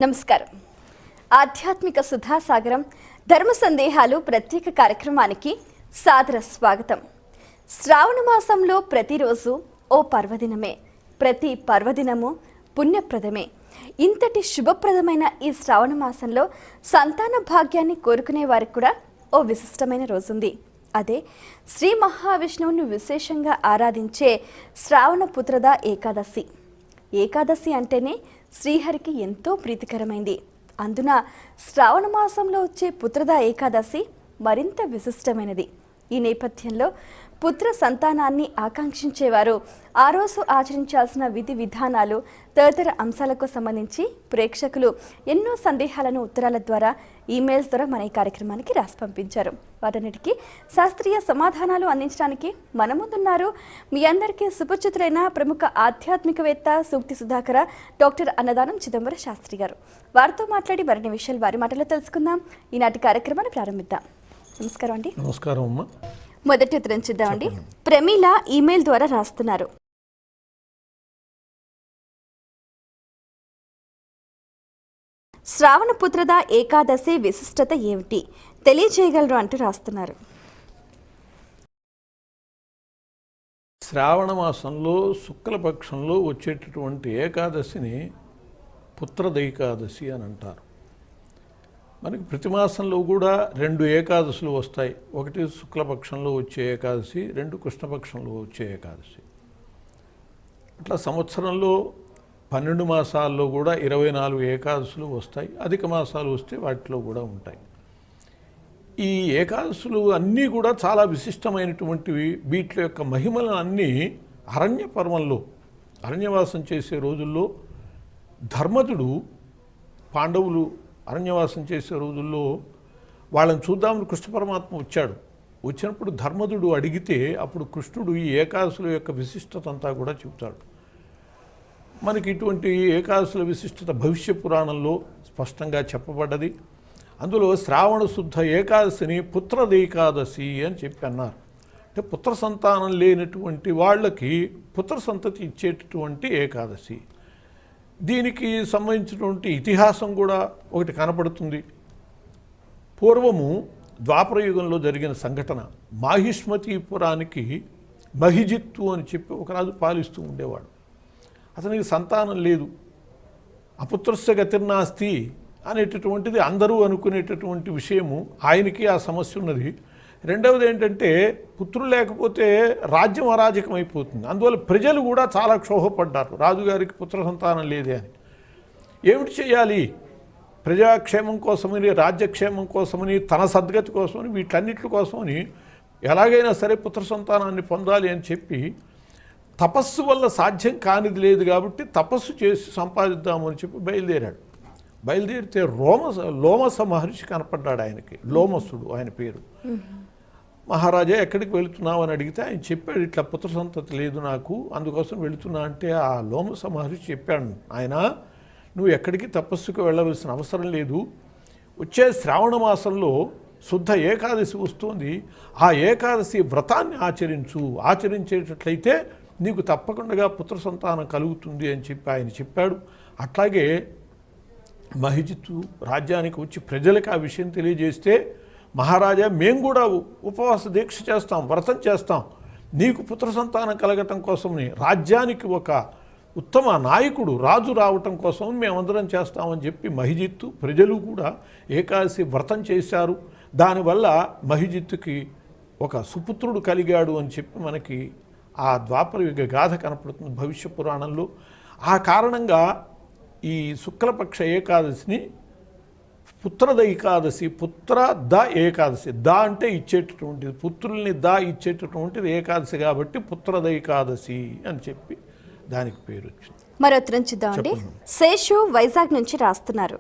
నమస్కారం. ఆధ్యాత్మిక సుధాసాగరం ధర్మ సందేహాలు ప్రత్యేక కార్యక్రమానికి సాదర స్వాగతం. శ్రావణ మాసంలో ప్రతిరోజు ఓ పర్వదినమే, ప్రతి పర్వదినము పుణ్యప్రదమే. ఇంతటి శుభప్రదమైన ఈ శ్రావణ మాసంలో సంతాన భాగ్యాన్ని కోరుకునే వారికి కూడా ఓ విశిష్టమైన రోజుంది. అదే శ్రీ మహావిష్ణువును విశేషంగా ఆరాధించే శ్రావణ పుత్రద ఏకాదశి. ఏకాదశి అంటేనే శ్రీహరికి ఎంతో ప్రీతికరమైంది. అందున శ్రావణ మాసంలో వచ్చే పుత్రద ఏకాదశి మరింత విశిష్టమైనది. ఈ నేపథ్యంలో పుత్ర సంతానాన్ని ఆకాంక్షించేవారు ఆ రోజు ఆచరించాల్సిన విధి విధానాలు తదితర అంశాలకు సంబంధించి ప్రేక్షకులు ఎన్నో సందేహాలను ఉత్తరాల ద్వారా, ఈమెయిల్స్ ద్వారా మన ఈ కార్యక్రమానికి రాసి పంపించారు. వాటన్నిటికీ శాస్త్రీయ సమాధానాలు అందించడానికి మన ముందున్నారు మీ అందరికీ సుపరిచితులైన ప్రముఖ ఆధ్యాత్మికవేత్త సూక్తి సుధాకర డాక్టర్ అన్నదానం చిదంబర శాస్త్రి గారు. వారితో మాట్లాడి మరిన్ని విషయాలు వారి మాటలో తెలుసుకుందాం. ఈనాటి కార్యక్రమాన్ని ప్రారంభిద్దాం. నమస్కారం అండి. నమస్కారం అమ్మా. మొదటి ఉత్తరం చూద్దామండి. ప్రమీల ఈమెయిల్ ద్వారా రాస్తున్నారు. శ్రావణ పుత్రద ఏకాదశి విశిష్టత ఏమిటి తెలియజేయగలరు అంటూ రాస్తున్నారు. శ్రావణ మాసంలో శుక్లపక్షంలో వచ్చేటటువంటి ఏకాదశిని పుత్రదైకాదశి అని అంటారు. మనకి ప్రతి మాసంలో కూడా 2 ఏకాదశులు వస్తాయి. ఒకటి శుక్లపక్షంలో వచ్చే ఏకాదశి, 2 కృష్ణపక్షంలో వచ్చే ఏకాదశి. అట్లా సంవత్సరంలో 12 మాసాల్లో కూడా 24 ఏకాదశులు వస్తాయి. అధిక మాసాలు వస్తే వాటిలో కూడా ఉంటాయి. ఈ ఏకాదశులు అన్నీ కూడా చాలా విశిష్టమైనటువంటివి. వీటి యొక్క మహిమలను అన్నీ అరణ్య పర్వంలో అరణ్యవాసం చేసే రోజుల్లో ధర్మజుడు, పాండవులు అరణ్యవాసం చేసే రోజుల్లో వాళ్ళని చూద్దామని కృష్ణ పరమాత్మ వచ్చాడు. వచ్చినప్పుడు ధర్మజుడు అడిగితే అప్పుడు కృష్ణుడు ఈ ఏకాదశుల యొక్క విశిష్టత అంతా కూడా చెబుతాడు. మనకి ఇటువంటి ఏకాదశుల విశిష్టత భవిష్య పురాణంలో స్పష్టంగా చెప్పబడ్డది. అందులో శ్రావణ శుద్ధ ఏకాదశిని పుత్రదేకాదశి అని చెప్పి అన్నారు. అంటే పుత్ర సంతానం లేనటువంటి వాళ్ళకి పుత్ర సంతతి ఇచ్చేటటువంటి ఏకాదశి. దీనికి సంబంధించినటువంటి ఇతిహాసం కూడా ఒకటి కనపడుతుంది. పూర్వము ద్వాపరయుగంలో జరిగిన సంఘటన. మాహిష్మతీపురానికి మహిజిత్తు అని చెప్పి ఒక రాజు పాలిస్తూ ఉండేవాడు. అతనికి సంతానం లేదు. అపుత్రస్య గతిర్నాస్తి అనేటటువంటిది అందరూ అనుకునేటటువంటి విషయము. ఆయనకి ఆ సమస్య ఉన్నది. రెండవది ఏంటంటే పుత్రులు లేకపోతే రాజ్యం అరాజకం అయిపోతుంది. అందువల్ల ప్రజలు కూడా చాలా క్షోభపడ్డారు, రాజుగారికి పుత్ర సంతానం లేదే అని. ఏమిటి చేయాలి? ప్రజాక్షేమం కోసమని, రాజ్యక్షేమం కోసమని, తన సద్గతి కోసమని, వీటన్నిటి కోసమని ఎలాగైనా సరే పుత్ర సంతానాన్ని పొందాలి అని చెప్పి, తపస్సు వల్ల సాధ్యం కానిది లేదు కాబట్టి తపస్సు చేసి సంపాదిద్దాము అని చెప్పి బయలుదేరాడు. బయలుదేరితే లోమస మహర్షి కనపడ్డాడు ఆయనకి. లోమసుడు ఆయన పేరు. మహారాజా ఎక్కడికి వెళుతున్నావు అని అడిగితే ఆయన చెప్పాడు, ఇట్లా పుత్ర సంతతి లేదు నాకు, అందుకోసం వెళుతున్నా అంటే ఆ లోమస మహర్షి చెప్పాడు, ఆయన నువ్వు ఎక్కడికి తపస్సుకు వెళ్ళవలసిన అవసరం లేదు. వచ్చే శ్రావణ మాసంలో శుద్ధ ఏకాదశి వస్తుంది. ఆ ఏకాదశి వ్రతాన్ని ఆచరించేటట్లయితే నీకు తప్పకుండా పుత్ర సంతానం కలుగుతుంది అని చెప్పి ఆయన చెప్పాడు. అట్లాగే మహిజిత్తు రాజ్యానికి వచ్చి ప్రజలకు ఆ విషయం తెలియజేస్తే, మహారాజా మేము కూడా ఉపవాస దీక్ష చేస్తాం, వ్రతం చేస్తాం, నీకు పుత్ర సంతానం కలగటం కోసమని, రాజ్యానికి ఒక ఉత్తమ నాయకుడు రాజు రావటం కోసం మేమందరం చేస్తామని చెప్పి మహిజిత్తు ప్రజలు కూడా ఏకాదశి వ్రతం చేశారు. దానివల్ల మహిజిత్తుకి ఒక సుపుత్రుడు కలిగాడు అని చెప్పి మనకి ఆ ద్వాపరయుగ గాథ కనపడుతుంది భవిష్య పురాణంలో. ఆ కారణంగా ఈ శుక్లపక్ష ఏకాదశిని పుత్రద ఏకాదశి, పుత్ర ద ఏకాదశి, దా అంటే ఇచ్చేటటువంటిది, పుత్రుల్ని దా ఇచ్చేటటువంటిది ఏకాదశి కాబట్టి పుత్రద ఏకాదశి అని చెప్పి దానికి పేరు వచ్చింది. మరో ఉత్తరం చూద్దామండి. శేషు వైజాగ్ నుంచి రాస్తున్నారు.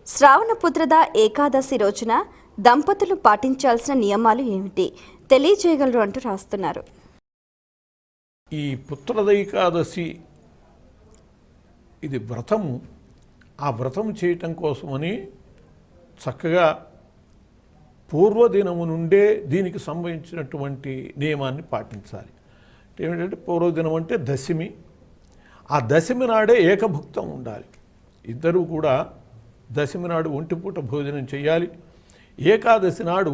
శ్రావణ పుత్రద ఏకాదశి రోజున దంపతులు పాటించాల్సిన నియమాలు ఏమిటి తెలియజేయగలరు అంటూ రాస్తున్నారు. ఈ పుత్రద ఏకాదశి ఇది వ్రతము. ఆ వ్రతం చేయటం కోసమని చక్కగా పూర్వదినము నుండే దీనికి సంబంధించినటువంటి నియమాన్ని పాటించాలి. ఏమిటంటే పూర్వదినం అంటే దశమి. ఆ దశమి నాడే ఏకభుక్తం ఉండాలి. ఇద్దరూ కూడా దశమి నాడు ఒంటిపూట భోజనం చేయాలి. ఏకాదశి నాడు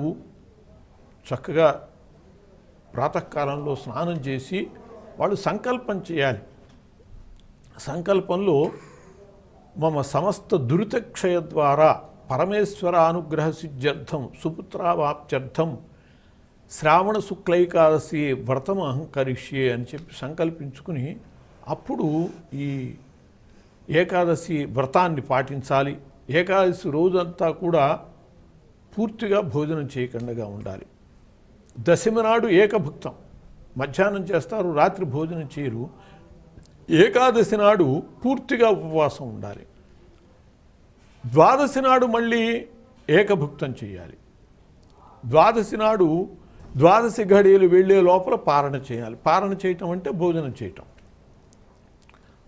చక్కగా ప్రాతకాలంలో స్నానం చేసి వాళ్ళు సంకల్పం చేయాలి. సంకల్పంలో మమ సమస్త దురితక్షయ ద్వారా పరమేశ్వర అనుగ్రహ సిద్ధ్యర్థం సుపుత్రావాప్త్యర్థం శ్రావణ శుక్లైకాదశి వ్రతం అహంకరిష్యే అని చెప్పి సంకల్పించుకుని అప్పుడు ఈ ఏకాదశి వ్రతాన్ని పాటించాలి. ఏకాదశి రోజంతా కూడా పూర్తిగా భోజనం చేయకుండా ఉండాలి. దశమి నాడు ఏకభుక్తం, మధ్యాహ్నం చేస్తారు, రాత్రి భోజనం చేయరు. ఏకాదశి నాడు పూర్తిగా ఉపవాసం ఉండాలి. ద్వాదశి నాడు మళ్ళీ ఏకభుక్తం చేయాలి. ద్వాదశి నాడు ద్వాదశి ఘడియలు వెళ్ళే లోపల పారణ చేయాలి. పారణ చేయటం అంటే భోజనం చేయటం.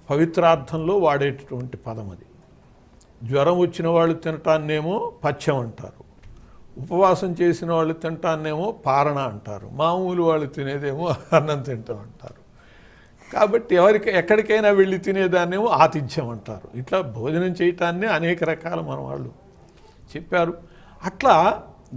పవిత్రార్థంలో వాడేటటువంటి పదం అది. జ్వరం వచ్చిన వాళ్ళు తినటాన్నేమో పథ్యం అంటారు, ఉపవాసం చేసిన వాళ్ళు తింటాన్నేమో పారణ అంటారు, మామూలు వాళ్ళు తినేదేమో అన్నం తింటాం అంటారు. కాబట్టి ఎక్కడికైనా వెళ్ళి తినేదాన్నేమో ఆతిథ్యం అంటారు. ఇట్లా భోజనం చేయటాన్ని అనేక రకాల మన వాళ్ళు చెప్పారు. అట్లా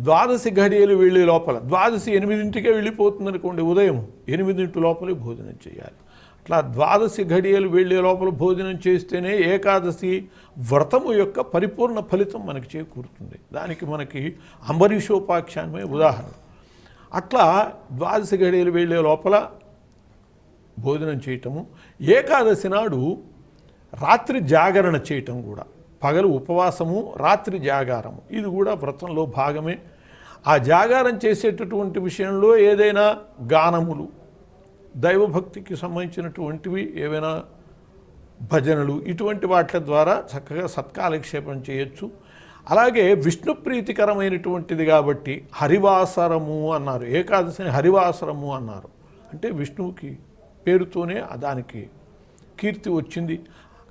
ద్వాదశి ఘడియలు వెళ్ళే లోపల, ద్వాదశి 8ంటికే వెళ్ళిపోతుంది అనుకోండి, ఉదయం 8 లోపలే భోజనం చేయాలి. అట్లా ద్వాదశి ఘడియలు వెళ్ళే లోపల భోజనం చేస్తేనే ఏకాదశి వ్రతము యొక్క పరిపూర్ణ ఫలితం మనకి చేకూరుతుంది. దానికి మనకి అంబరీషోపాఖ్యానమే ఉదాహరణ. అట్లా ద్వాదశి ఘడియలు వెళ్ళే లోపల భోజనం చేయటము. ఏకాదశి నాడు రాత్రి జాగరణ చేయటం కూడా, పగలు ఉపవాసము, రాత్రి జాగారము, ఇది కూడా వ్రతంలో భాగమే. ఆ జాగారం చేసేటటువంటి విషయంలో ఏదైనా గానములు, దైవభక్తికి సంబంధించినటువంటివి ఏవైనా భజనలు, ఇటువంటి వాటి ద్వారా చక్కగా సత్కాలక్షేపం చేయొచ్చు. అలాగే విష్ణు ప్రీతికరమైనటువంటిది కాబట్టి హరివాసరము అన్నారు. ఏకాదశిని హరివాసరము అన్నారు. అంటే విష్ణువుకి పేరుతోనే దానికి కీర్తి వచ్చింది.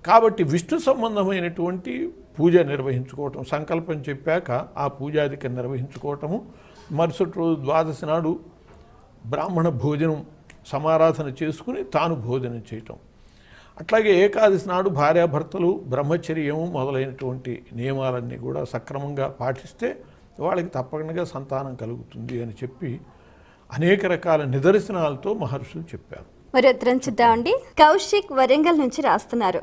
కాబట్టి విష్ణు సంబంధమైనటువంటి పూజ నిర్వహించుకోవటం, సంకల్పం చెప్పాక ఆ పూజాదికి నిర్వహించుకోవటము. మరుసటి రోజు ద్వాదశి నాడు బ్రాహ్మణ భోజనం సమారాధన చేసుకుని తాను భోజనం చేయటం. అట్లాగే ఏకాదశి నాడు భార్యాభర్తలు బ్రహ్మచర్యము మొదలైనటువంటి నియమాలన్నీ కూడా సక్రమంగా పాటిస్తే వాళ్ళకి తప్పకుండా సంతానం కలుగుతుంది అని చెప్పి అనేక రకాల నిదర్శనాలతో మహర్షులు చెప్పారు. మరి ఉత్తరం చూద్దామండి. కౌశిక్ వరంగల్ నుంచి రాస్తున్నారు.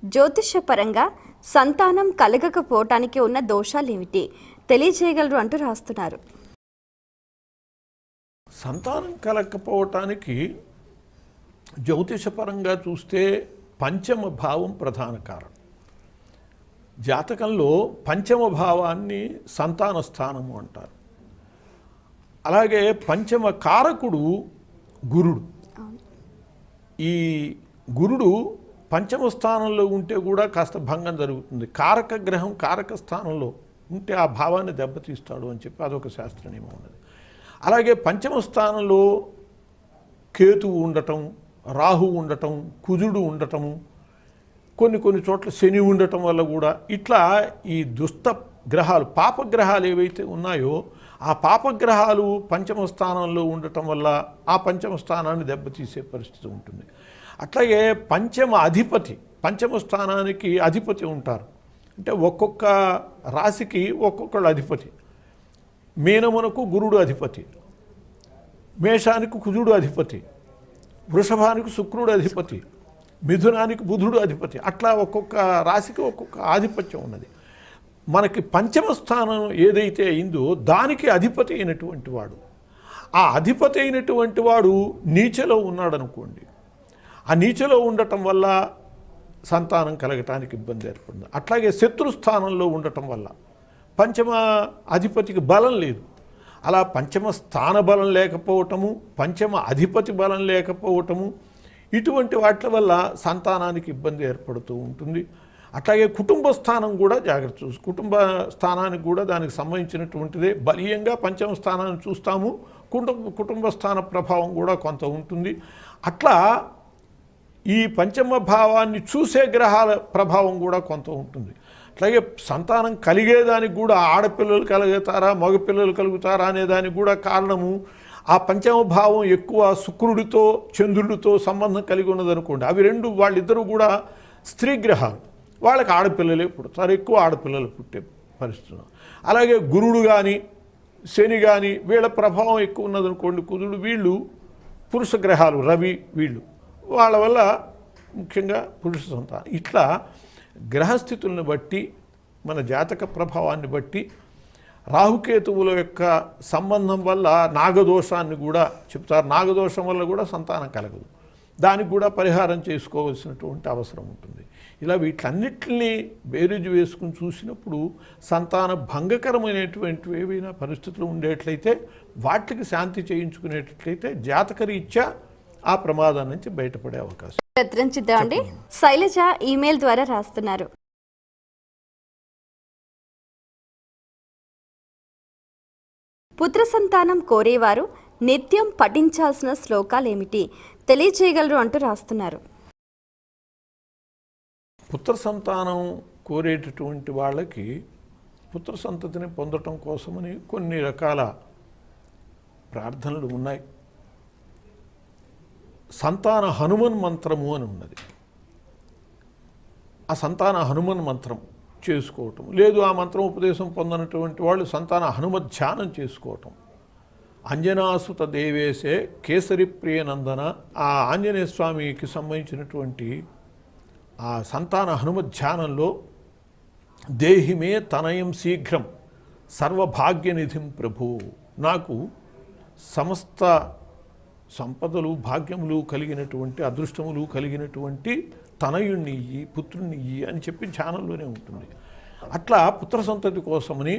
జ్యోతిషపరంగా సంతానం కలగకపోవటానికి ఉన్న దోషాలేమిటి తెలియజేయగలరు అంటూ రాస్తున్నారు. సంతానం కలగకపోవటానికి జ్యోతిషపరంగా చూస్తే పంచమ భావం ప్రధాన కారణం. జాతకంలో పంచమ భావాన్ని సంతాన స్థానము అంటారు. అలాగే పంచమ కారకుడు గురుడు. ఈ గురుడు పంచమ స్థానంలో ఉంటే కూడా కాస్త భంగం జరుగుతుంది. కారక గ్రహం కారక స్థానంలో ఉంటే ఆ భావాన్ని దెబ్బతీస్తాడు అని చెప్పి అదొక శాస్త్ర నియమం ఉన్నది. అలాగే పంచమ స్థానంలో కేతువు ఉండటం, రాహు ఉండటం, కుజుడు ఉండటము, కొన్ని చోట్ల శని ఉండటం వల్ల కూడా ఇట్లా ఈ దుష్ట గ్రహాలు, పాపగ్రహాలు ఏవైతే ఉన్నాయో ఆ పాపగ్రహాలు పంచమ స్థానంలో ఉండటం వల్ల ఆ పంచమ స్థానాన్ని దెబ్బతీసే పరిస్థితి ఉంటుంది. అట్లాగే పంచమ అధిపతి, పంచమ స్థానానికి అధిపతి ఉంటారు. అంటే ఒక్కొక్క రాశికి ఒక్కొక్కళ్ళు అధిపతి. మీనమునకు గురుడు అధిపతి, మేషానికి కుజుడు అధిపతి, వృషభానికి శుక్రుడు అధిపతి, మిథునానికి బుధుడు అధిపతి. అట్లా ఒక్కొక్క రాశికి ఒక్కొక్క ఆధిపత్యం ఉన్నది. మనకి పంచమ స్థానం ఏదైతే అయిందో దానికి అధిపతి అయినటువంటి వాడు, ఆ అధిపతి అయినటువంటి వాడు నీచలో ఉన్నాడు అనుకోండి, ఆ నీచలో ఉండటం వల్ల సంతానం కలగటానికి ఇబ్బంది ఏర్పడుతుంది. అట్లాగే శత్రుస్థానంలో ఉండటం వల్ల పంచమ అధిపతికి బలం లేదు. అలా పంచమ స్థాన బలం లేకపోవటము, పంచమ అధిపతి బలం లేకపోవటము, ఇటువంటి వాటి వల్ల సంతానానికి ఇబ్బంది ఏర్పడుతూ ఉంటుంది. అట్లాగే కుటుంబ స్థానం కూడా జాగ్రత్త చూసి, కుటుంబ స్థానానికి కూడా దానికి సంబంధించినటువంటిదే. బలీయంగా పంచమ స్థానాన్ని చూస్తాము, కుటుంబ స్థాన ప్రభావం కూడా కొంత ఉంటుంది. అట్లా ఈ పంచమ భావాన్ని చూసే గ్రహాల ప్రభావం కూడా కొంత ఉంటుంది. అట్లాగే సంతానం కలిగేదానికి కూడా ఆడపిల్లలు కలుగుతారా మగపిల్లలు కలుగుతారా అనేదానికి కూడా కారణము ఆ పంచమ భావం ఎక్కువ శుక్రుడితో చంద్రుడితో సంబంధం కలిగి ఉన్నదనుకోండి. అవి రెండు వాళ్ళిద్దరూ కూడా స్త్రీ గ్రహాలు, వాళ్ళకి ఆడపిల్లలే పుడతారు, ఎక్కువ ఆడపిల్లలు పుట్టే పరిస్థితులు. అలాగే గురుడు కానీ శని కానీ వీళ్ళ ప్రభావం ఎక్కువ ఉన్నదనుకోండి, కుజుడు, వీళ్ళు పురుష గ్రహాలు, రవి, వీళ్ళు వాళ్ళ వల్ల ముఖ్యంగా పురుష సంతానం. ఇట్లా గ్రహస్థితులను బట్టి మన జాతక ప్రభావాన్ని బట్టి రాహుకేతువుల యొక్క సంబంధం వల్ల నాగదోషాన్ని కూడా చెప్తారు. నాగదోషం వల్ల కూడా సంతానం కలగదు, దానికి కూడా పరిహారం చేసుకోవాల్సినటువంటి అవసరం ఉంటుంది. ఇలా వీటన్నిటిని బేరీజు వేసుకుని చూసినప్పుడు సంతాన భంగకరమైనటువంటి ఏవైనా పరిస్థితులు ఉండేట్లయితే వాటికి శాంతి చేయించుకునేటట్లయితే జాతకరీత్యా ఆ ప్రమాదం నుంచి బయటపడే అవకాశం. ప్రయత్నించిద్దామండి. శైలజ ఈమెయిల్ ద్వారా రాస్తున్నారు. పుత్ర సంతానం కోరేవారు నిత్యం పఠించాల్సిన శ్లోకాలేమిటి తెలియచేయగలరు అంటూ రాస్తున్నారు. పుత్ర సంతానం కోరేటటువంటి వాళ్ళకి పుత్ర సంతతిని పొందటం కోసమని కొన్ని రకాల ప్రార్థనలు ఉన్నాయి. సంతాన హనుమన్ మంత్రము అని ఉన్నది. ఆ సంతాన హనుమన్ మంత్రం చేసుకోవటం, లేదు ఆ మంత్రం ఉపదేశం పొందినటువంటి వాళ్ళు సంతాన హనుమత్ ధ్యానం చేసుకోవటం. అంజనాసుత దేవేశే కేసరి ప్రియనందన, ఆ ఆంజనేయ స్వామికి సంబంధించినటువంటి ఆ సంతాన హనుమత్ ధ్యానంలో దేహిమే తనయం శీఘ్రం సర్వభాగ్యనిధిం ప్రభు, నాకు సమస్త సంపదలు భాగ్యములు కలిగినటువంటి అదృష్టములు కలిగినటువంటి తనయుణ్ణి ఇయ్యి, పుత్రుణ్ణి ఇయ్యి అని చెప్పి ధ్యానంలోనే ఉంటుంది. అట్లా పుత్ర సంతతి కోసమని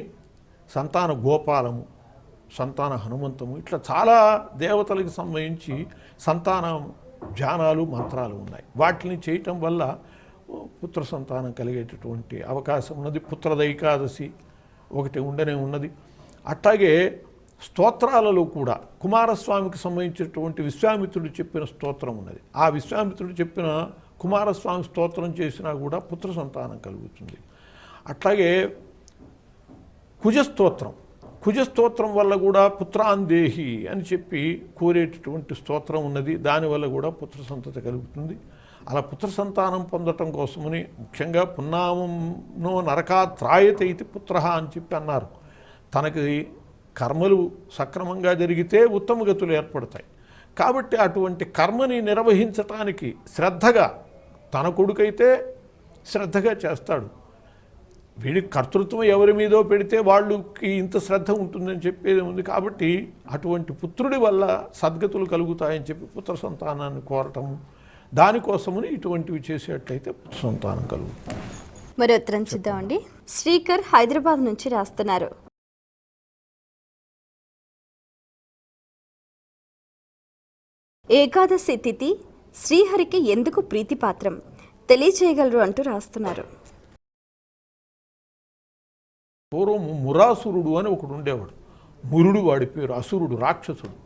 సంతాన గోపాలము, సంతాన హనుమంతము, ఇట్లా చాలా దేవతలకు సంబంధించి సంతాన ధ్యానాలు మంత్రాలు ఉన్నాయి. వాటిని చేయటం వల్ల పుత్ర సంతానం కలిగేటటువంటి అవకాశం ఉన్నది. పుత్రదైకాదశి ఒకటి ఉండనే ఉన్నది. అట్లాగే స్తోత్రాలలో కూడా కుమారస్వామికి సంబంధించినటువంటి విశ్వామిత్రుడు చెప్పిన స్తోత్రం ఉన్నది. ఆ విశ్వామిత్రుడు చెప్పిన కుమారస్వామి స్తోత్రం చేసినా కూడా పుత్ర సంతానం కలుగుతుంది. అట్లాగే కుజస్తోత్రం వల్ల కూడా పుత్రాందేహి అని చెప్పి కోరేటటువంటి స్తోత్రం ఉన్నది. దానివల్ల కూడా పుత్ర సంతతి కలుగుతుంది. అలా పుత్ర సంతానం పొందటం కోసమని ముఖ్యంగా పున్నామంలో నరకాత్రాయతే ఇది పుత్ర అని చెప్పి అన్నారు. తనకి కర్మలు సక్రమంగా జరిగితే ఉత్తమ గతులు ఏర్పడతాయి. కాబట్టి అటువంటి కర్మని నిర్వహించటానికి శ్రద్ధగా, తన కొడుకైతే శ్రద్ధగా చేస్తాడు, వీడికి కర్తృత్వం ఎవరి మీదో పెడితే వాళ్ళకి ఇంత శ్రద్ధ ఉంటుందని చెప్పేది ఉంది. కాబట్టి అటువంటి పుత్రుడి వల్ల సద్గతులు కలుగుతాయని చెప్పి పుత్ర సంతానాన్ని కోరటము, దానికోసమని ఇటువంటివి చేసేటట్లయితే పుత్ర సంతానం కలుగుతుంది. మరి ఉత్తరం చూద్దామండి. శ్రీకర్ హైదరాబాద్ నుంచి రాస్తున్నారు. ఏకాదశి తిథి శ్రీహరికి ఎందుకు ప్రీతిపాత్రం తెలియచేయగలరు అంటూ రాస్తున్నారు. పూర్వం మురాసురుడు అని ఒకడు ఉండేవాడు. మురుడు వాడి పేరు, అసురుడు, రాక్షసుడు.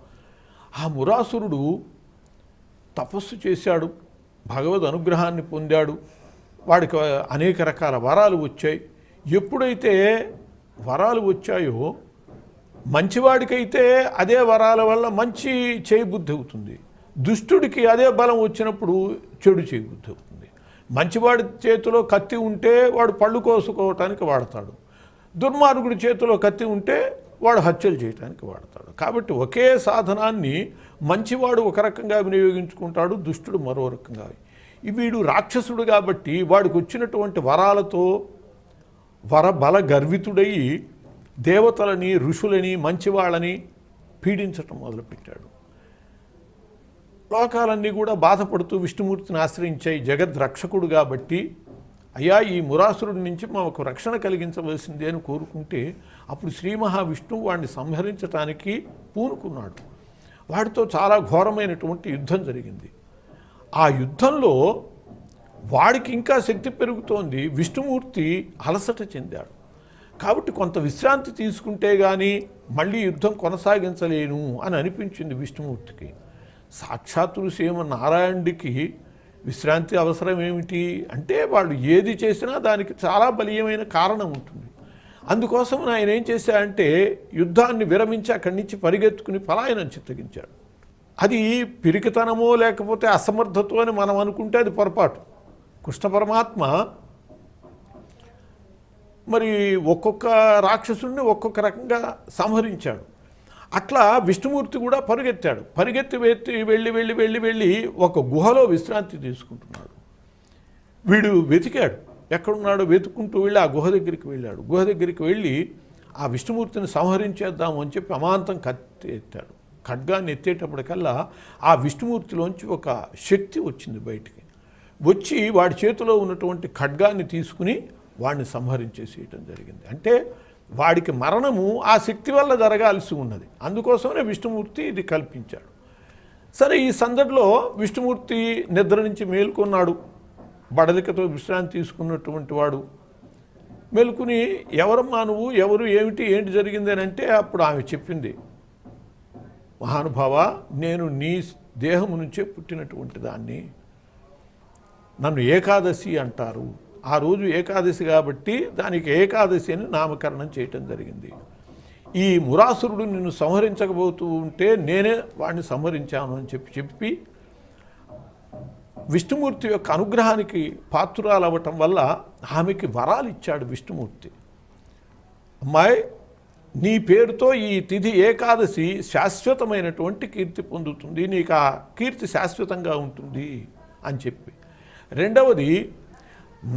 ఆ మురాసురుడు తపస్సు చేశాడు, భగవద్ అనుగ్రహాన్ని పొందాడు, వాడికి అనేక రకాల వరాలు వచ్చాయి. ఎప్పుడైతే వరాలు వచ్చాయో మంచివాడికైతే అదే వరాల వల్ల మంచి చేయబుద్ధి అవుతుంది, దుష్టుడికి అదే బలం వచ్చినప్పుడు చెడు చేయబుద్ధి అవుతుంది. మంచివాడి చేతిలో కత్తి ఉంటే వాడు పళ్ళు కోసుకోవటానికి వాడతాడు, దుర్మార్గుడి చేతిలో కత్తి ఉంటే వాడు హత్యలు చేయడానికి వాడతాడు. కాబట్టి ఒకే సాధనాన్ని మంచివాడు ఒక రకంగా వినియోగించుకుంటాడు, దుష్టుడు మరో రకంగా. వీడు రాక్షసుడు కాబట్టి వాడికి వచ్చినటువంటి వరాలతో వరబల గర్వితుడయి దేవతలని, ఋషులని, మంచివాళ్ళని పీడించటం మొదలుపెట్టాడు. లోకాలన్నీ కూడా బాధపడుతూ విష్ణుమూర్తిని ఆశ్రయించాయి. జగద్రక్షకుడు కాబట్టి అయ్యా ఈ మురాసురుడి నుంచి మాకు రక్షణ కలిగించవలసిందే అని కోరుకుంటే అప్పుడు శ్రీ మహావిష్ణువు వాడిని సంహరించటానికి పూనుకున్నాడు. వాడితో చాలా ఘోరమైనటువంటి యుద్ధం జరిగింది. ఆ యుద్ధంలో వాడికి ఇంకా శక్తి పెరుగుతోంది, విష్ణుమూర్తి అలసట చెందాడు. కాబట్టి కొంత విశ్రాంతి తీసుకుంటే కానీ మళ్ళీ యుద్ధం కొనసాగించలేను అని అనిపించింది విష్ణుమూర్తికి. సాక్షాత్తు శ్రీమన్నారాయణుడికి విశ్రాంతి అవసరం ఏమిటి అంటే వాళ్ళు ఏది చేసినా దానికి చాలా బలీయమైన కారణం ఉంటుంది. అందుకోసం ఆయన ఏం చేశాడంటే యుద్ధాన్ని విరమించి అక్కడి నుంచి పరిగెత్తుకుని పలాయనం చిత్తగించాడు. అది పిరికితనమో లేకపోతే అసమర్థతో అని మనం అనుకుంటే అది పొరపాటు. కృష్ణ పరమాత్మ మరి ఒక్కొక్క రాక్షసుడిని ఒక్కొక్క రకంగా సంహరించాడు. అట్లా విష్ణుమూర్తి కూడా పరిగెత్తి వెళ్ళి ఒక గుహలో విశ్రాంతి తీసుకుంటున్నాడు. వీడు వెతికాడు, ఎక్కడున్నాడో వెతుక్కుంటూ వెళ్ళి ఆ గుహ దగ్గరికి వెళ్ళాడు. గుహ దగ్గరికి వెళ్ళి ఆ విష్ణుమూర్తిని సంహరించేద్దాము అని చెప్పి అమాంతం కత్తి ఎత్తాడు. ఖడ్గాన్ని ఎత్తేటప్పటికల్లా ఆ విష్ణుమూర్తిలోంచి ఒక శక్తి వచ్చింది బయటికి. వచ్చి వాడి చేతిలో ఉన్నటువంటి ఖడ్గాన్ని తీసుకుని వాడిని సంహరించేసేయటం జరిగింది. అంటే వాడికి మరణము ఆ శక్తి వల్ల జరగాల్సి ఉన్నది. అందుకోసమే విష్ణుమూర్తి ఇది కల్పించాడు. సరే, ఈ సందడిలో విష్ణుమూర్తి నిద్ర నుంచి మేల్కొన్నాడు. బడలికతో విశ్రాంతి తీసుకున్నటువంటి వాడు మేల్కొని, ఎవరమ్మా నువ్వు, ఎవరు, ఏంటి జరిగింది అని అంటే అప్పుడు ఆమె చెప్పింది, మహానుభావ, నేను నీ దేహము నుంచే పుట్టినటువంటి దాన్ని, నన్ను ఏకాదశి అంటారు. ఆ రోజు ఏకాదశి కాబట్టి దానికి ఏకాదశి అని నామకరణం చేయటం జరిగింది. ఈ మురాసురుడు నిన్ను సంహరించకపోతూ ఉంటే నేనే వాడిని సంహరించాను అని చెప్పి విష్ణుమూర్తి యొక్క అనుగ్రహానికి పాత్రురాలు అవ్వటం వల్ల ఆమెకి వరాలు ఇచ్చాడు విష్ణుమూర్తి. అమ్మాయి, నీ పేరుతో ఈ తిథి ఏకాదశి శాశ్వతమైనటువంటి కీర్తి పొందుతుంది, నీకు ఆ కీర్తి శాశ్వతంగా ఉంటుంది అని చెప్పి. రెండవది,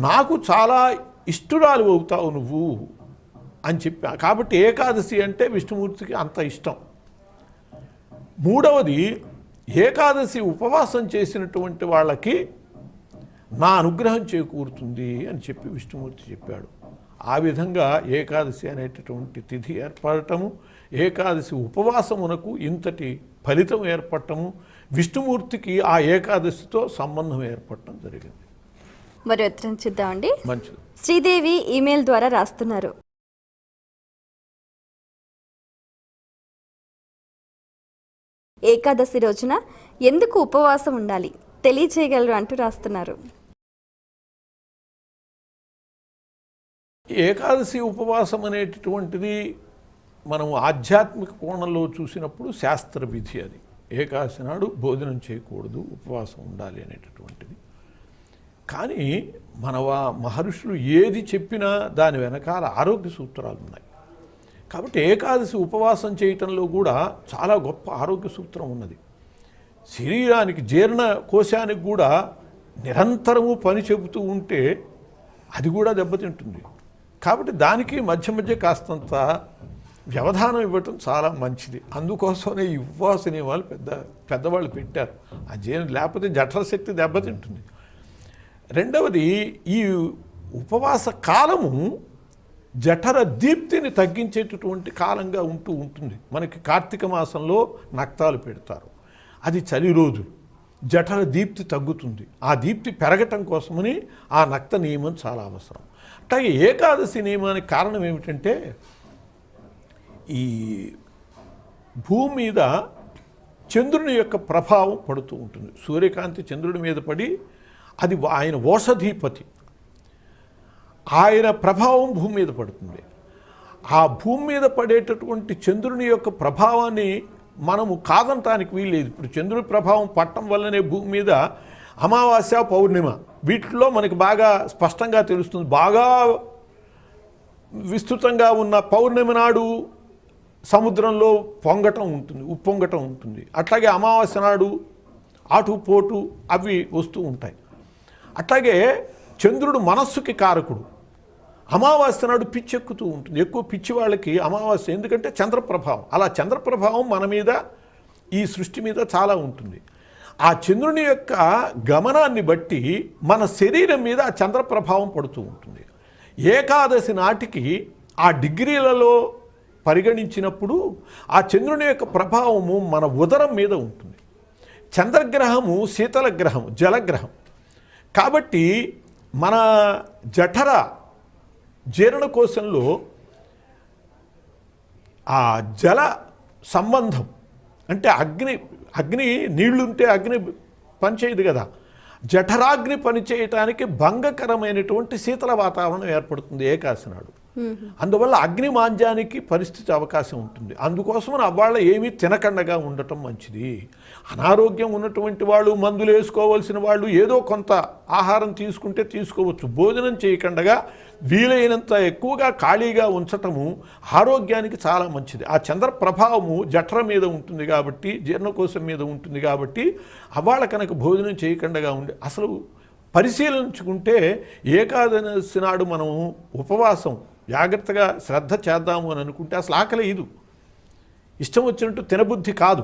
నాకు చాలా ఇష్టురాలు అవుతావు నువ్వు అని చెప్పి, కాబట్టి ఏకాదశి అంటే విష్ణుమూర్తికి అంత ఇష్టం. మూడవది, ఏకాదశి ఉపవాసం చేసినటువంటి వాళ్ళకి నా అనుగ్రహం చేకూరుతుంది అని చెప్పి విష్ణుమూర్తి చెప్పాడు. ఆ విధంగా ఏకాదశి అనేటటువంటి తిథి ఏర్పడటము, ఏకాదశి ఉపవాసమునకు ఇంతటి ఫలితం ఏర్పడటము, విష్ణుమూర్తికి ఆ ఏకాదశితో సంబంధం ఏర్పడటం జరిగింది. మరి ఉత్తరం చూద్దామండి. మంచిది. శ్రీదేవి ఈమెయిల్ ద్వారా రాస్తున్నారు. ఏకాదశి రోజున ఎందుకు ఉపవాసం ఉండాలి తెలియచేయగలరు అంటూ రాస్తున్నారు. ఏకాదశి ఉపవాసం అనేటటువంటిది మనం ఆధ్యాత్మిక కోణంలో చూసినప్పుడు శాస్త్ర విధి. అది ఏకాదశి నాడు భోజనం చేయకూడదు, ఉపవాసం ఉండాలి అనేటటువంటిది. కానీ మన మహర్షులు ఏది చెప్పినా దాని వెనకాల ఆరోగ్య సూత్రాలు ఉన్నాయి. కాబట్టి ఏకాదశి ఉపవాసం చేయటంలో కూడా చాలా గొప్ప ఆరోగ్య సూత్రం ఉన్నది. శరీరానికి, జీర్ణ కోశానికి కూడా నిరంతరము పని చెబుతూ ఉంటే అది కూడా దెబ్బతింటుంది. కాబట్టి దానికి మధ్య కాస్తంత వ్యవధానం ఇవ్వటం చాలా మంచిది. అందుకోసమే ఈ ఉపవాస నియమాలు పెద్దవాళ్ళు పెట్టారు. ఆ లేకపోతే జఠర శక్తి దెబ్బతింటుంది. రెండవది, ఈ ఉపవాస కాలము జఠర దీప్తిని తగ్గించేటటువంటి కాలంగా ఉంటుంది. మనకి కార్తీక మాసంలో నక్తాలు పెడతారు, అది చలి రోజు, జఠర దీప్తి తగ్గుతుంది. ఆ దీప్తి పెరగటం కోసమని ఆ నక్త నియమం చాలా అవసరం. అట్లాగే ఏకాదశి నియమానికి కారణం ఏమిటంటే, ఈ భూమి మీద చంద్రుని యొక్క ప్రభావం పడుతూ ఉంటుంది. సూర్యకాంతి చంద్రుడి మీద పడి, అది ఆయన ఓషధీపతి, ఆయన ప్రభావం భూమి మీద పడుతుంది. ఆ భూమి మీద పడేటటువంటి చంద్రుని యొక్క ప్రభావాన్ని మనము కాదంటానికి వీల్లేదు. ఇప్పుడు చంద్రుడి ప్రభావం పట్టడం వల్లనే భూమి మీద అమావాస్య, పౌర్ణిమ వీటిలో మనకి బాగా స్పష్టంగా తెలుస్తుంది. బాగా విస్తృతంగా ఉన్న పౌర్ణమి నాడు సముద్రంలో పొంగటం ఉంటుంది, ఉప్పొంగటం ఉంటుంది. అట్లాగే అమావాస్య నాడు ఆటుపోటు అవి వస్తూ ఉంటాయి. అట్లాగే చంద్రుడు మనస్సుకి కారకుడు. అమావాస్య నాడు పిచ్చెక్కుతూ ఉంటుంది. ఎక్కువ పిచ్చి వాళ్ళకి అమావాస్య, ఎందుకంటే చంద్రప్రభావం. అలా చంద్రప్రభావం మన మీద, ఈ సృష్టి మీద చాలా ఉంటుంది. ఆ చంద్రుని యొక్క గమనాన్ని బట్టి మన శరీరం మీద ఆ చంద్రప్రభావం పడుతూ ఉంటుంది. ఏకాదశి నాటికి ఆ డిగ్రీలలో పరిగణించినప్పుడు ఆ చంద్రుని యొక్క ప్రభావము మన ఉదరం మీద ఉంటుంది. చంద్రగ్రహము శీతల గ్రహం, జలగ్రహం. కాబట్టి మన జఠర జీర్ణకోశంలో ఆ జల సంబంధం, అంటే అగ్ని నీళ్లుంటే అగ్ని పనిచేయదు కదా, జఠరాగ్ని పనిచేయటానికి భంగకరమైనటువంటి శీతల వాతావరణం ఏర్పడుతుంది ఏకాదశి నాడు. అందువల్ల అగ్ని మాంద్యానికి పరిస్థితి అవకాశం ఉంటుంది. అందుకోసం అవాళ్ళ ఏమీ తినకండగా ఉండటం మంచిది. అనారోగ్యం ఉన్నటువంటి వాళ్ళు, మందులు వేసుకోవాల్సిన వాళ్ళు ఏదో కొంత ఆహారం తీసుకుంటే తీసుకోవచ్చు. భోజనం చేయకుండగా వీలైనంత ఎక్కువగా ఖాళీగా ఉంచటము ఆరోగ్యానికి చాలా మంచిది. ఆ చంద్ర ప్రభావము జఠర మీద ఉంటుంది కాబట్టి, జీర్ణకోశం మీద ఉంటుంది కాబట్టి అవాళ్ళ కనుక భోజనం చేయకుండగా ఉండి అసలు పరిశీలించుకుంటే ఏకాదశి నాడు మనం ఉపవాసం జాగ్రత్తగా శ్రద్ధ చేద్దాము అని అనుకుంటే అసలు ఆకలి ఇది ఇష్టం వచ్చినట్టు తినబుద్ధి కాదు.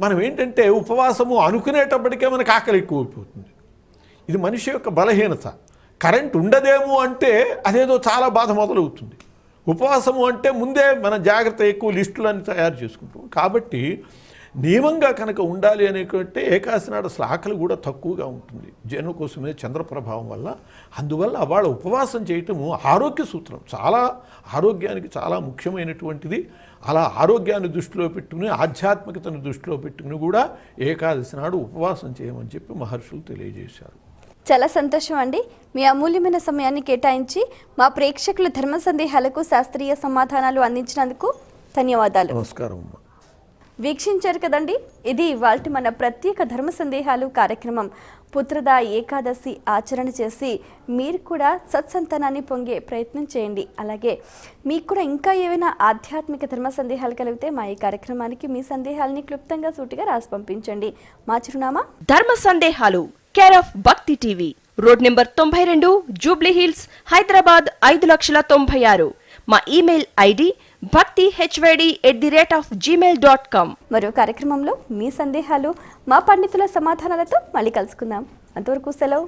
మనం ఏంటంటే ఉపవాసము అనుకునేటప్పటికే మనకు ఆకలి ఎక్కువైపోతుంది. ఇది మనిషి యొక్క బలహీనత. కరెంట్ ఉండదేమో అంటే అదేదో చాలా బాధ మొదలవుతుంది. ఉపవాసము అంటే ముందే మన జాగ్రత్త ఎక్కువ లిస్టులన్నీ తయారు చేసుకుంటాం. కాబట్టి నియమంగా కనుక ఉండాలి అనేకంటే ఏకాదశి నాడు అసలు ఆకలి కూడా తక్కువగా ఉంటుంది జీర్ణకోశం మీద చంద్ర ప్రభావం వల్ల. అందువల్ల వాళ్ళ ఉపవాసం చేయటము ఆరోగ్య సూత్రం, చాలా ఆరోగ్యానికి చాలా ముఖ్యమైనటువంటిది. అలా ఆరోగ్యాన్ని దృష్టిలో పెట్టుకుని, ఆధ్యాత్మికతను దృష్టిలో పెట్టుకుని కూడా ఏకాదశి నాడు ఉపవాసం చేయమని చెప్పి మహర్షులు తెలియజేశారు. చాలా సంతోషం అండి. మీ అమూల్యమైన సమయాన్ని కేటాయించి మా ప్రేక్షకుల ధర్మ సందేహాలకు శాస్త్రీయ సమాధానాలు అందించినందుకు ధన్యవాదాలు. నమస్కారం అమ్మా. వీక్షించారు కదండి, ఇది ఇవాల్టి మన ప్రత్యేక ధర్మ సందేహాలు కార్యక్రమం. పుత్రద ఏకాదశి ఆచరణ చేసి మీరు కూడా సత్సంతానాన్ని పొంగే ప్రయత్నం చేయండి. అలాగే మీకు కూడా ఇంకా ఏవైనా ఆధ్యాత్మిక ధర్మ సందేహాలు కలిగితే మా ఈ కార్యక్రమానికి మీ సందేహాలని క్లుప్తంగా సూటిగా రాసి పంపించండి. మా చిరునామా ధర్మ సందేహాలు, కేర్ ఆఫ్ భక్తి TV, road number 92, Jubilee hills, Hyderabad 5,96,000. మా ఇమెయిల్ ఐడి bhaktihyd@gmail.com. మరో కార్యక్రమంలో మీ సందేహాలు, మా పండితుల సమాధానాలతో మళ్ళీ కలుసుకుందాం. అంతవరకు సెలవు.